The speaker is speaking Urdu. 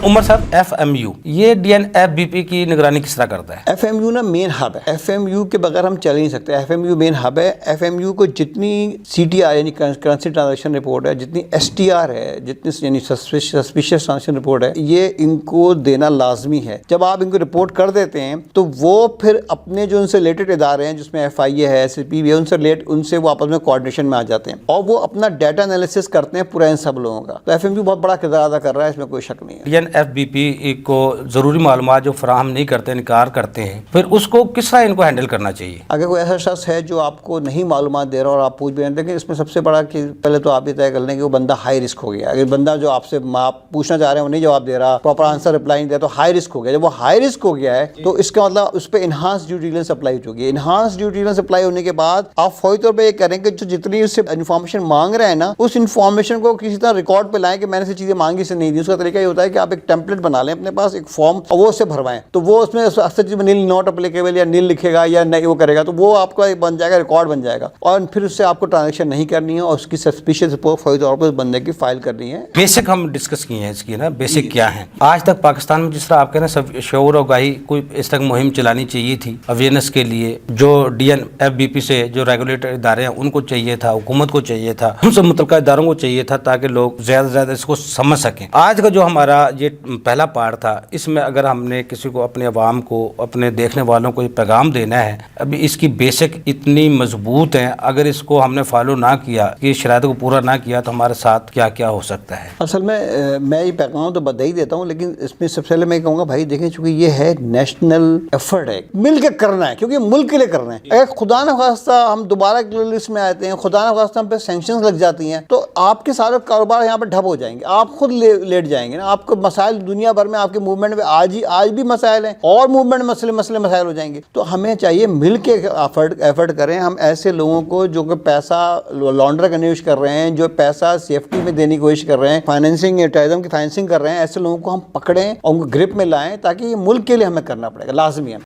عمر صاحب FMU یہ DNFBP کی نگرانی کس طرح کرتا ہے؟ FMU نا مین ہب ہے. FMU کے بغیر ہم چل نہیں سکتے. FMU مین ہب ہے. FMU کو جتنی CTR یعنی کرنسی ٹرانزیکشن رپورٹ ہے, جتنی STR ہے, جتنی یعنی سسپیشیس ٹرانزیکشن رپورٹ ہے, یہ ان کو دینا لازمی ہے. جب آپ ان کو رپورٹ کر دیتے ہیں تو وہ پھر اپنے جو ان سے ریلیٹڈ ادارے ہیں جس میں FIA ہے, SSP ہے, ان سے وہ آپس میں کوآرڈینیشن میں آ جاتے ہیں اور وہ اپنا ڈیٹا انالیسس کرتے ہیں پورا ان سب لوگوں کا. تو FMU بہت بڑا کردار ادا کر رہا ہے, اس میں کوئی شک نہیں ہے. DNFBP کو ضروری معلومات جو فراہم نہیں کرتے, انکار کرتے ہیں, پھر اس کو کس طرح ان کو ہینڈل کرنا چاہیے؟ اگر کوئی ایسا شخص ہے جو آپ کو نہیں معلومات دے رہا اور آپ پوچھ بھی رہے ہیں, دیکھیں اس میں سب سے بڑا کہ پہلے تو آپ یہ طے کر لیں کہ وہ بندہ ہائی رسک ہو گیا. اگر بندہ جو آپ سے پوچھنا چاہ رہے ہیں وہ نہیں جواب دے رہا, پراپر آنسر رپلائی نہیں دے رہا, تو ہائی رسک ہو گیا. جب وہ ہائی رسک ہو گیا ہے تو اس کا مطلب اس پہ انہانس ڈیو ڈیلنس اپلائی ہو گئی. انہانس ڈیو ڈیلنس اپلائی ہونے کے بعد آپ فوری طور پہ یہ کریں کہ جو جتنی اس سے انفارمیشن مانگ رہے ہیں نا, اس انفارمیشن کو کسی طرح ریکارڈ پہ لائیں کہ میں نے سے چیزیں مانگی سے نہیں دی. اس کا طریقہ یہ ہوتا ہے کہ آپ ایک ٹیمپلیٹ بنا لیں اپنے پاس, ایک فارم, اور وہ اسے بھروائیں. تو وہ اس میں اکثر چیز میں نیل ناٹ اپلیکیبل یا نیل لکھے گا یا نہیں وہ کرے گا, تو وہ آپ کا بن جائے گا, ریکارڈ بن جائے گا, اور پھر اس سے آپ کو ٹرانزیکشن نہیں کرنی ہے اور اس کی سسپیشیس رپورٹ فوری طور پر اس بندے کی فائل کرنی ہے. بیسک ہم ڈسکس کیے ہیں اس کی نا, بیسک کیا ہیں. آج تک پاکستان میں جس طرح آپ کہہ رہے ہیں شعور آگاہی کوئی اس تک مہم چلانی چاہیے تھی اویئرنیس کے لیے, جو DNFBP سے جو ریگولیٹر ادارے ہیں ان کو چاہیے تھا, حکومت کو چاہیے تھا, ان سے متعلقہ اداروں کو چاہیے تھا, تاکہ لوگ زیادہ سے زیادہ اس کو سمجھ سکیں. آج کا جو ہمارا یہ پہلا پارٹ تھا, اس میں اگر ہم نے کسی کو, اپنے عوام کو, اپنے دیکھنے والوں کو یہ پیغام دینا ہے, ابھی اس کی بیسک اتنی مضبوط ہیں, اگر اس کو ہم نے فالو نہ کیا, یہ شرائط کو پورا نہ کیا, تو ہمارے ساتھ کیا کیا ہو سکتا ہے. اصل میں یہ پیغام تو بدہ ہی دیتا ہوں, لیکن اس میں سب سے پہلے میں کہوں گا بھائی دیکھیں, چونکہ یہ ہے نیشنل ایفرٹ ہے, مل کے کرنا ہے, کیونکہ ملک کے لیے کرنا ہے. اگر خدا نہ خواستہ ہم دوبارہ لسٹ میں آتے ہیں, خدا نہ خواستہ ہم پہ سینکشنز لگ جاتی ہیں, تو آپ کے سارے کاروبار یہاں پہ ٹھپ ہو جائیں گے, آپ خود لیٹ جائیں گے نا. آپ کو مسائل دنیا بھر میں آپ کے موومنٹ میں آج بھی مسائل ہیں, اور موومنٹ مسائل ہو جائیں گے. تو ہمیں چاہیے مل کے ایفرٹ کریں. ہم ایسے لوگوں کو جو کہ پیسہ لانڈر کرنے کی کوشش کر رہے ہیں, جو پیسہ سیفٹی میں دینے کی کوشش کر رہے ہیں, فائنینسنگ ٹیررزم کی فائنینسنگ کر رہے ہیں, ایسے لوگوں کو ہم پکڑیں اور ان کو گرپ میں لائیں, تاکہ یہ ملک کے لیے ہمیں کرنا پڑے گا, لازمی ہے.